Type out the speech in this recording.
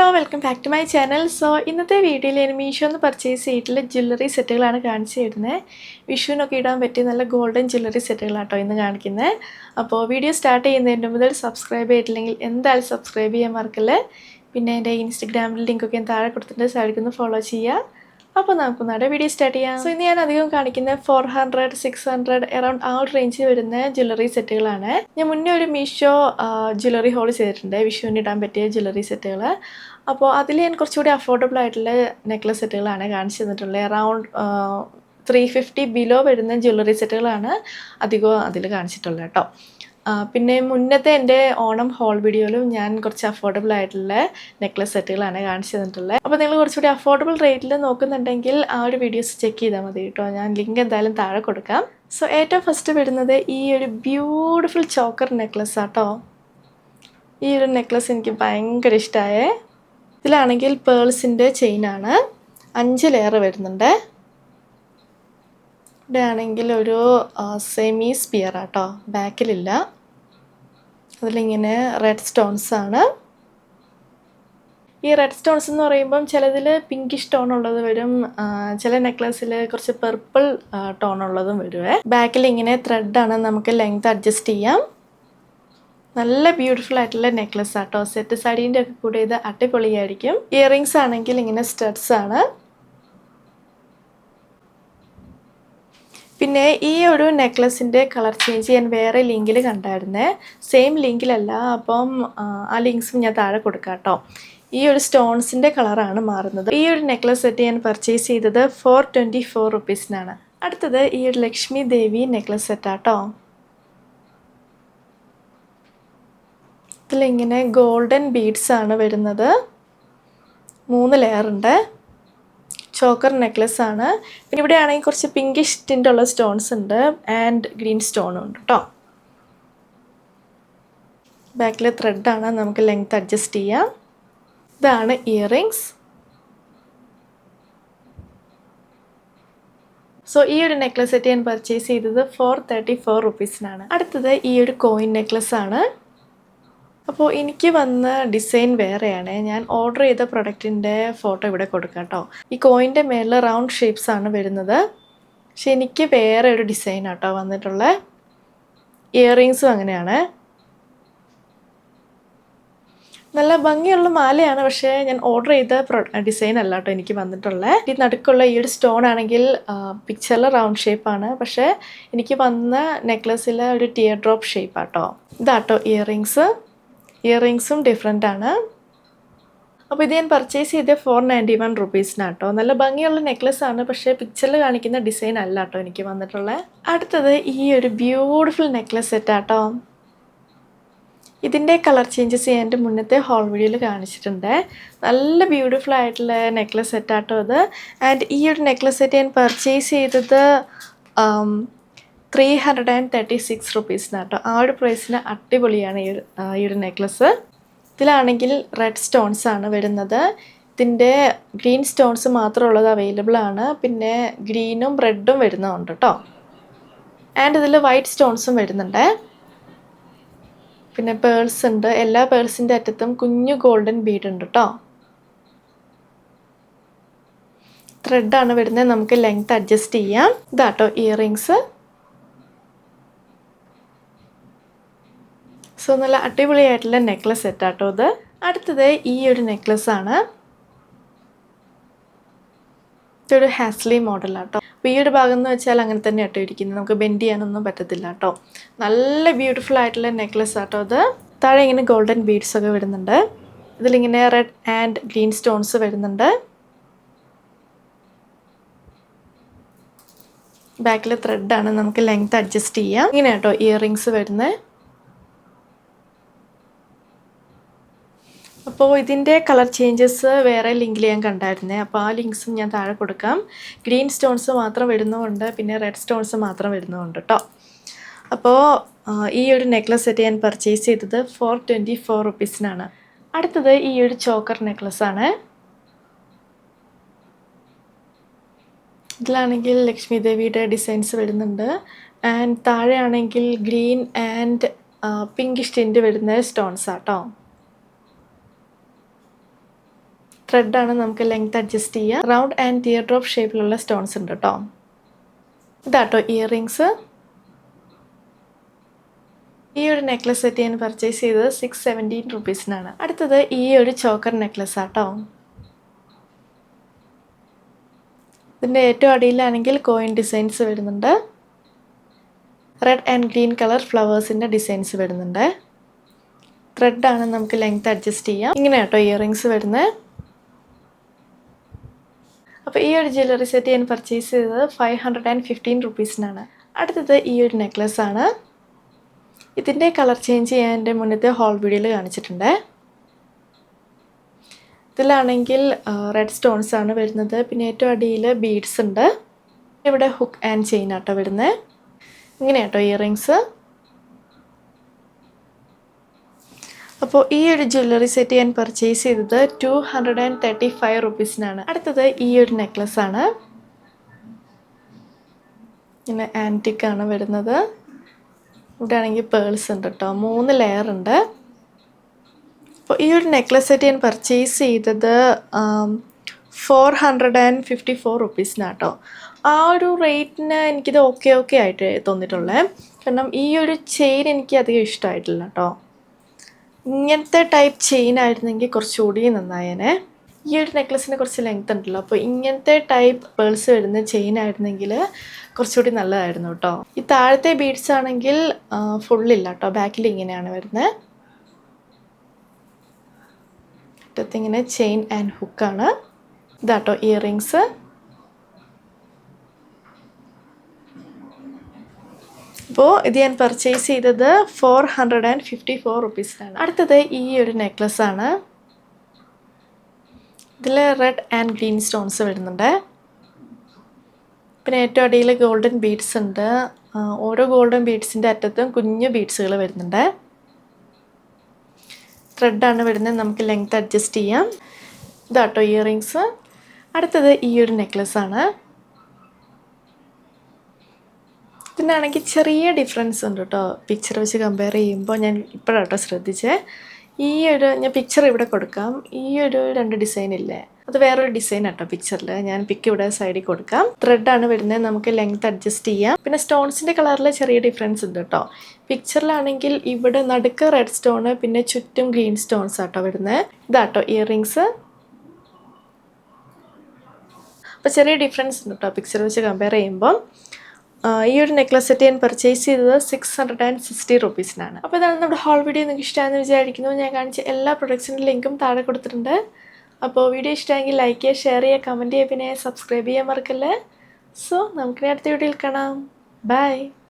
Hello welcome back to my channel. ഇന്നത്തെ വീഡിയോയിൽ ഞാൻ മീഷോന്ന് പർച്ചേസ് ചെയ്തിട്ടുള്ള ജ്വല്ലറി സെറ്റുകളാണ് കാണിച്ചു തരുന്നത്. വിഷുവിനൊക്കെ ഇടാൻ പറ്റിയ നല്ല ഗോൾഡൻ ജ്വല്ലറി സെറ്റുകളാട്ടോ ഇന്ന് കാണിക്കുന്നത്. അപ്പോൾ വീഡിയോ സ്റ്റാർട്ട് ചെയ്യുന്നതിന് മുതൽ സബ്സ്ക്രൈബ് ചെയ്തിട്ടില്ലെങ്കിൽ എന്തായാലും സബ്സ്ക്രൈബ് ചെയ്യാൻ മറക്കല്ലേ. പിന്നെ എൻ്റെ ഇൻസ്റ്റഗ്രാമിൽ ലിങ്കൊക്കെ ഞാൻ താഴെ കൊടുത്തിട്ട് സൈഡിൽ ഫോളോ ചെയ്യുക. അപ്പോൾ നമുക്ക് നമ്മുടെ വീഡിയോ സ്റ്റാർട്ട് ചെയ്യാം. ഇന്ന് ഞാൻ അധികം കാണിക്കുന്നത് 400, 600 അറൗണ്ട് ആ ഒരു റേഞ്ചിൽ വരുന്ന ജ്വല്ലറി സെറ്റുകളാണ്. ഞാൻ മുന്നേ ഒരു മീഷോ ജ്വല്ലറി ഹോൾ ചെയ്തിട്ടുണ്ട്, വിഷുവിന് ഇടാൻ പറ്റിയ ജ്വല്ലറി സെറ്റുകൾ. അപ്പോൾ അതിൽ ഞാൻ കുറച്ചുകൂടി അഫോർഡബിൾ ആയിട്ടുള്ള നെക്ലസ് സെറ്റുകളാണ് കാണിച്ചു തന്നിട്ടുള്ളത്. അറൗണ്ട് 350 ബിലോ വരുന്ന ജ്വല്ലറി സെറ്റുകളാണ് അധികവും അതിൽ കാണിച്ചിട്ടുള്ളത് കേട്ടോ. പിന്നെ മുന്നത്തെ എൻ്റെ ഓണം ഹോൾ വീഡിയോയിലും ഞാൻ കുറച്ച് അഫോർഡബിൾ ആയിട്ടുള്ള നെക്ലസ് സെറ്റുകളാണ് കാണിച്ചു തന്നിട്ടുള്ളത്. അപ്പോൾ നിങ്ങൾ കുറച്ചുകൂടി അഫോർഡബിൾ റേറ്റിൽ നോക്കുന്നുണ്ടെങ്കിൽ ആ ഒരു വീഡിയോസ് ചെക്ക് ചെയ്താൽ മതി കേട്ടോ. ഞാൻ ലിങ്ക് എന്തായാലും താഴെ കൊടുക്കാം. ഏറ്റവും ഫസ്റ്റ് വരുന്നത് ഈ ഒരു ബ്യൂട്ടിഫുൾ ചോക്കർ നെക്ലസ് ആട്ടോ. ഈ ഒരു നെക്ലസ് എനിക്ക് ഭയങ്കര ഇഷ്ടമായേ. ഇതിലാണെങ്കിൽ പേൾസിൻ്റെ ചെയിനാണ്, 5 ലെയർ വരുന്നുണ്ട്. ഇവിടെ ആണെങ്കിൽ ഒരു സെമി സ്പിയർ ആട്ടോ, ബാക്കിലില്ല. അതിലിങ്ങനെ റെഡ് സ്റ്റോൺസ് ആണ്. ഈ റെഡ് സ്റ്റോൺസ് എന്ന് പറയുമ്പം ചിലതിൽ പിങ്കിഷ് ടോൺ ഉള്ളത് വരും, ചില നെക്ലസിൽ കുറച്ച് പെർപ്പിൾ ടോൺ ഉള്ളതും വരുവേ. ബാക്കിൽ ഇങ്ങനെ ത്രെഡാണ്, നമുക്ക് ലെങ്ത് അഡ്ജസ്റ്റ് ചെയ്യാം. നല്ല ബ്യൂട്ടിഫുൾ ആയിട്ടുള്ള നെക്ലസ് ആട്ടോ. സെറ്റ് സാരീൻ്റെ ഒക്കെ കൂടെ ഇത് അടിപൊളിയായിരിക്കും. ഇയറിങ്സ് ആണെങ്കിൽ ഇങ്ങനെ സ്റ്റഡ്സ് ആണ്. പിന്നെ ഈ ഒരു നെക്ലസിൻ്റെ കളർ ചേഞ്ച് ഞാൻ വേറെ ലിങ്കിൽ കണ്ടായിരുന്നേ, സെയിം ലിങ്കിലല്ല. അപ്പം ആ ലിങ്ക്സും ഞാൻ താഴെ കൊടുക്കാം കേട്ടോ. ഈ ഒരു സ്റ്റോൺസിൻ്റെ കളറാണ് മാറുന്നത്. ഈ ഒരു നെക്ലസ് സെറ്റ് ഞാൻ പർച്ചേസ് ചെയ്തത് 424 റുപ്പീസിനാണ്. അടുത്തത് ഈ ഒരു ലക്ഷ്മി ദേവി നെക്ലസ് സെറ്റാട്ടോ. ഇതിലിങ്ങനെ ഗോൾഡൻ ബീഡ്സ് ആണ് വരുന്നത്, 3 ലെയർ ഉണ്ട്. ചോക്കർ നെക്ലസ് ആണ്. പിന്നെ ഇവിടെ ആണെങ്കിൽ കുറച്ച് പിങ്കിഷ് ടിൻ്റ് ഉള്ള സ്റ്റോൺസ് ഉണ്ട് ആൻഡ് ഗ്രീൻ സ്റ്റോണും ഉണ്ട് കേട്ടോ. ബാക്കിൽ ത്രെഡാണ്, നമുക്ക് ലെങ്ത് അഡ്ജസ്റ്റ് ചെയ്യാം. ഇതാണ് ഇയറിങ്സ്. ഈ ഒരു നെക്ലസ് സെറ്റ് ഞാൻ പർച്ചേസ് ചെയ്തത് 434 റുപ്പീസിനാണ്. അടുത്തത് ഈ ഒരു കോയിൻ നെക്ലസ് ആണ്. അപ്പോൾ എനിക്ക് വന്ന ഡിസൈൻ വേറെയാണ്. ഞാൻ ഓർഡർ ചെയ്ത പ്രൊഡക്റ്റിൻ്റെ ഫോട്ടോ ഇവിടെ കൊടുക്കാം കേട്ടോ. ഈ കോയിൻ്റെ മേളിൽ റൗണ്ട് ഷേപ്സ് ആണ് വരുന്നത്, പക്ഷെ എനിക്ക് വേറെ ഒരു ഡിസൈൻ ആട്ടോ വന്നിട്ടുള്ളത്. ഇയറിങ്സും അങ്ങനെയാണ്. നല്ല ഭംഗിയുള്ള മാലയാണ്, പക്ഷേ ഞാൻ ഓർഡർ ചെയ്ത ഡിസൈൻ അല്ല കേട്ടോ എനിക്ക് വന്നിട്ടുള്ളത്. ഈ നടുക്കുള്ള ഈ ഒരു സ്റ്റോൺ ആണെങ്കിൽ പിക്ചറിൽ റൗണ്ട് ഷേപ്പാണ്, പക്ഷേ എനിക്ക് വന്ന നെക്ലസിൽ ഒരു ടിയർ ഡ്രോപ്പ് ഷേപ്പ് ആട്ടോ. ഇതാട്ടോ ഇയറിങ്സ്. ഇയറിങ്സും ഡിഫറെൻ്റ് ആണ്. അപ്പോൾ ഇത് ഞാൻ പർച്ചേസ് ചെയ്ത് 491 റുപ്പീസിനാട്ടോ. നല്ല ഭംഗിയുള്ള നെക്ലസ് ആണ്, പക്ഷേ പിക്ചറിൽ കാണിക്കുന്ന ഡിസൈൻ അല്ല കേട്ടോ എനിക്ക് വന്നിട്ടുള്ളത്. അടുത്തത് ഈ ഒരു ബ്യൂട്ടിഫുൾ നെക്ലസ് സെറ്റാട്ടോ. ഇതിൻ്റെ കളർ ചേഞ്ചസ് ഞാൻ എൻ്റെ മുന്നത്തെ ഹോൾ വീഡിയോയിൽ കാണിച്ചിട്ടുണ്ട്. നല്ല ബ്യൂട്ടിഫുൾ ആയിട്ടുള്ള നെക്ലസ് സെറ്റാട്ടോ ഇത്. ആൻഡ് ഈ ഒരു നെക്ലസ് സെറ്റ് ഞാൻ പർച്ചേസ് ചെയ്തത് 336 റുപ്പീസിനാട്ടോ. ആ ഒരു പ്രൈസിന് അടിപൊളിയാണ് ഈ ഒരു നെക്ലസ്. ഇതിലാണെങ്കിൽ റെഡ് സ്റ്റോൺസ് ആണ് വരുന്നത്. ഇതിൻ്റെ ഗ്രീൻ സ്റ്റോൺസ് മാത്രമുള്ളത് അവൈലബിൾ ആണ്. പിന്നെ ഗ്രീനും റെഡും വരുന്നുണ്ട് കേട്ടോ. ആൻഡ് ഇതിൽ വൈറ്റ് സ്റ്റോൺസും വരുന്നുണ്ട്. പിന്നെ പേൾസ് ഉണ്ട്. എല്ലാ പേൾസിൻ്റെ അറ്റത്തും കുഞ്ഞു ഗോൾഡൻ ബീഡ് ഉണ്ട് കേട്ടോ. ത്രെഡാണ് വരുന്നത്, നമുക്ക് ലെങ്ത് അഡ്ജസ്റ്റ് ചെയ്യാം. ഇതാട്ടോ ഇയറിങ്സ്. നല്ല അടിപൊളിയായിട്ടുള്ള നെക്ലസ് സെറ്റാട്ടോ ഇത്. അടുത്തത് ഈ ഒരു നെക്ലസ് ആണ്. ഇതൊരു ഹാസ്ലി മോഡലാട്ടോ. അപ്പോൾ ഈ ഒരു ഭാഗം എന്ന് വെച്ചാൽ അങ്ങനെ തന്നെ ആട്ടോ ഇരിക്കുന്നത്, നമുക്ക് ബെൻഡ് ചെയ്യാനൊന്നും പറ്റത്തില്ല കേട്ടോ. നല്ല ബ്യൂട്ടിഫുൾ ആയിട്ടുള്ള നെക്ലസ് ആട്ടോ ഇത്. താഴെ ഇങ്ങനെ ഗോൾഡൻ ബീഡ്സ് ഒക്കെ വരുന്നുണ്ട്. ഇതിലിങ്ങനെ റെഡ് ആൻഡ് ഗ്രീൻ സ്റ്റോൺസ് വരുന്നുണ്ട്. ബാക്കിൽ ത്രെഡാണ്, നമുക്ക് ലെങ്ത് അഡ്ജസ്റ്റ് ചെയ്യാം. ഇങ്ങനെ കേട്ടോ ഇയറിങ്സ് വരുന്നത്. അപ്പോൾ ഇതിൻ്റെ കളർ ചേഞ്ചസ് വേറെ ലിങ്കിൽ ഞാൻ കണ്ടായിരുന്നേ, അപ്പോൾ ആ ലിങ്ക്സും ഞാൻ താഴെ കൊടുക്കാം. ഗ്രീൻ സ്റ്റോൺസ് മാത്രം വരുന്നുമുണ്ട്, പിന്നെ റെഡ് സ്റ്റോൺസ് മാത്രം വരുന്നുമുണ്ട് കേട്ടോ. അപ്പോൾ ഈ ഒരു നെക്ലസ് സെറ്റ് ഞാൻ പർച്ചേസ് ചെയ്തത് 424 റുപ്പീസിനാണ്. അടുത്തത് ഈ ഒരു ചോക്കർ നെക്ലസ് ആണ്. ഇതിലാണെങ്കിൽ ലക്ഷ്മി ദേവിയുടെ ഡിസൈൻസ് വരുന്നുണ്ട്. ആൻഡ് താഴെ ആണെങ്കിൽ ഗ്രീൻ ആൻഡ് പിങ്കിഷ് ടിൻ്റ് വരുന്ന സ്റ്റോൺസ് ആട്ടോ. ത്രെഡാണ്, നമുക്ക് ലെങ്ത് അഡ്ജസ്റ്റ് ചെയ്യാം. റൗണ്ട് ആൻഡ് ടിയർ ഡ്രോപ്പ് ഷേപ്പിലുള്ള സ്റ്റോൺസ് ഉണ്ട് കേട്ടോ. ഇതാട്ടോ ഇയറിങ്സ്. ഈ ഒരു നെക്ലസ് സെറ്റ് ഞാൻ പർച്ചേസ് ചെയ്തത് 617 റുപ്പീസിനാണ്. അടുത്തത് ഈ ഒരു ചോക്കർ നെക്ലസ് ആട്ടോ. ഇതിൻ്റെ ഏറ്റവും അടിയിലാണെങ്കിൽ കോയിൻ ഡിസൈൻസ് വരുന്നുണ്ട്. റെഡ് ആൻഡ് ഗ്രീൻ കളർ ഫ്ലവേഴ്സിൻ്റെ ഡിസൈൻസ് വരുന്നുണ്ട്. ത്രെഡാണ്, നമുക്ക് ലെങ്ത് അഡ്ജസ്റ്റ് ചെയ്യാം. ഇങ്ങനെ കേട്ടോ ഇയറിങ്സ് വരുന്നത്. അപ്പോൾ ഈ ഒരു ജ്വല്ലറി സെറ്റ് ഞാൻ പർച്ചേസ് ചെയ്തത് 515 റുപ്പീസിനാണ്. അടുത്തത് ഈ ഒരു നെക്ലസ് ആണ്. ഇതിൻ്റെ കളർ ചേഞ്ച് ഞാൻ എൻ്റെ മുന്നത്തെ ഹോൾ വീഡിയോയിൽ കാണിച്ചിട്ടുണ്ട്. ഇതിലാണെങ്കിൽ റെഡ് സ്റ്റോൺസ് ആണ് വരുന്നത്. പിന്നെ ഏറ്റവും അടിയിൽ ബീഡ്സ് ഉണ്ട്. ഇവിടെ ഹുക്ക് ആൻഡ് ചെയിൻ ആട്ടോ വരുന്നത്. ഇങ്ങനെ കേട്ടോ ഇയറിങ്സ്. അപ്പോൾ ഈ ഒരു ജ്വല്ലറി സെറ്റ് ഞാൻ പർച്ചേസ് ചെയ്തത് 235 റുപ്പീസിനാണ്. അടുത്തത് ഈ ഒരു നെക്ലസ് ആണ്. ഇങ്ങനെ ആൻറ്റിക് ആണ് വരുന്നത്. ഇവിടെ ആണെങ്കിൽ പേൾസ് ഉണ്ട് കേട്ടോ. 3 ലെയർ ഉണ്ട്. അപ്പോൾ ഈ ഒരു നെക്ലസ് സെറ്റ് ഞാൻ പർച്ചേസ് ചെയ്തത് 454 റുപ്പീസിനാണ് കേട്ടോ. ആ ഒരു റേറ്റിന് എനിക്കിത് ഓക്കെ ആയിട്ട് തോന്നിയിട്ടുള്ളത്. കാരണം ഈ ഒരു ചെയിൻ എനിക്ക് അധികം ഇഷ്ടമായിട്ടില്ല കേട്ടോ. ഇങ്ങനത്തെ ടൈപ്പ് ചെയിൻ ആയിരുന്നെങ്കിൽ കുറച്ചുകൂടി നന്നായേനെ. ഈ ഒരു നെക്ലസിന് കുറച്ച് ലെങ്ത് ഉണ്ടല്ലോ. അപ്പോൾ ഇങ്ങനത്തെ ടൈപ്പ് പേൾസ് വരുന്ന ചെയിൻ ആയിരുന്നെങ്കിൽ കുറച്ചുകൂടി നല്ലതായിരുന്നു കേട്ടോ. ഈ താഴത്തെ ബീഡ്സ് ആണെങ്കിൽ ഫുള്ളില്ല കേട്ടോ. ബാക്കിൽ ഇങ്ങനെയാണ് വരുന്നത്. ഇങ്ങനെ ചെയിൻ ആൻഡ് ഹുക്കാണ്. ഇതാട്ടോ ഇയറിങ്സ്. അപ്പോൾ ഇത് ഞാൻ പർച്ചേസ് ചെയ്തത് 454 റുപ്പീസിനാണ്. അടുത്തത് ഈ ഒരു നെക്ലസ് ആണ്. ഇതിൽ റെഡ് ആൻഡ് ഗ്രീൻ സ്റ്റോൺസ് വരുന്നുണ്ട്. പിന്നെ ഏറ്റവും അടിയിൽ ഗോൾഡൻ ബീഡ്സ് ഉണ്ട്. ഓരോ ഗോൾഡൻ ബീഡ്സിൻ്റെ അറ്റത്തും കുഞ്ഞു ബീഡ്സുകൾ വരുന്നുണ്ട്. ത്രെഡാണ് വരുന്നത്, നമുക്ക് ലെങ്ത് അഡ്ജസ്റ്റ് ചെയ്യാം. ഇതാട്ടോ ഇയറിങ്സ്. അടുത്തത് ഈ ഒരു നെക്ലസ് ആണ്. ഇതിനാണെങ്കിൽ ചെറിയ ഡിഫറൻസ് ഉണ്ട് കേട്ടോ. പിക്ചർ വെച്ച് കമ്പയർ ചെയ്യുമ്പോൾ ഞാൻ ഇപ്പോഴാട്ടോ ശ്രദ്ധിച്ചേ. ഞാൻ പിക്ചർ ഇവിടെ കൊടുക്കാം. ഈ ഒരു 2 ഡിസൈൻ ഇല്ലേ, അത് വേറൊരു ഡിസൈൻ ആട്ടോ പിക്ചറിൽ. ഞാൻ പിക്ക് ഇവിടെ സൈഡിൽ കൊടുക്കാം. ത്രെഡാണ് വരുന്നത്, നമുക്ക് ലെങ്ത് അഡ്ജസ്റ്റ് ചെയ്യാം. പിന്നെ സ്റ്റോൺസിൻ്റെ കളറിൽ ചെറിയ ഡിഫറൻസ് ഉണ്ട് കേട്ടോ. പിക്ചറിലാണെങ്കിൽ ഇവിടെ നടുക്ക് റെഡ് സ്റ്റോണ്, പിന്നെ ചുറ്റും ഗ്രീൻ സ്റ്റോൺസ് ആട്ടോ വരുന്നത്. ഇതാട്ടോ ഇയറിങ്സ്. അപ്പോൾ ചെറിയ ഡിഫറൻസ് ഉണ്ട് കേട്ടോ പിക്ചർ വെച്ച് കമ്പയർ ചെയ്യുമ്പോൾ. ഈ ഒരു നെക്ലസ് സെറ്റ് ഞാൻ പർച്ചേസ് ചെയ്തത് 660 റുപ്പീസിനാണ്. അപ്പോൾ ഇതാണ് നമ്മുടെ ഹോൾ വീഡിയോ. നിങ്ങൾക്ക് ഇഷ്ടമാണെന്ന് വിചാരിക്കുന്നു. ഞാൻ കാണിച്ച എല്ലാ പ്രൊഡക്ട്സിൻ്റെ ലിങ്കും താഴെ കൊടുത്തിട്ടുണ്ട്. അപ്പോൾ വീഡിയോ ഇഷ്ടമെങ്കിൽ ലൈക്ക് ചെയ്യുക, ഷെയർ ചെയ്യുക, കമൻറ്റ് ചെയ്യുക, പിന്നെ സബ്സ്ക്രൈബ് ചെയ്യാൻ മറക്കല്ലേ. സോ നമുക്കിനി അടുത്ത വീഡിയോയിൽ കാണാം. ബൈ.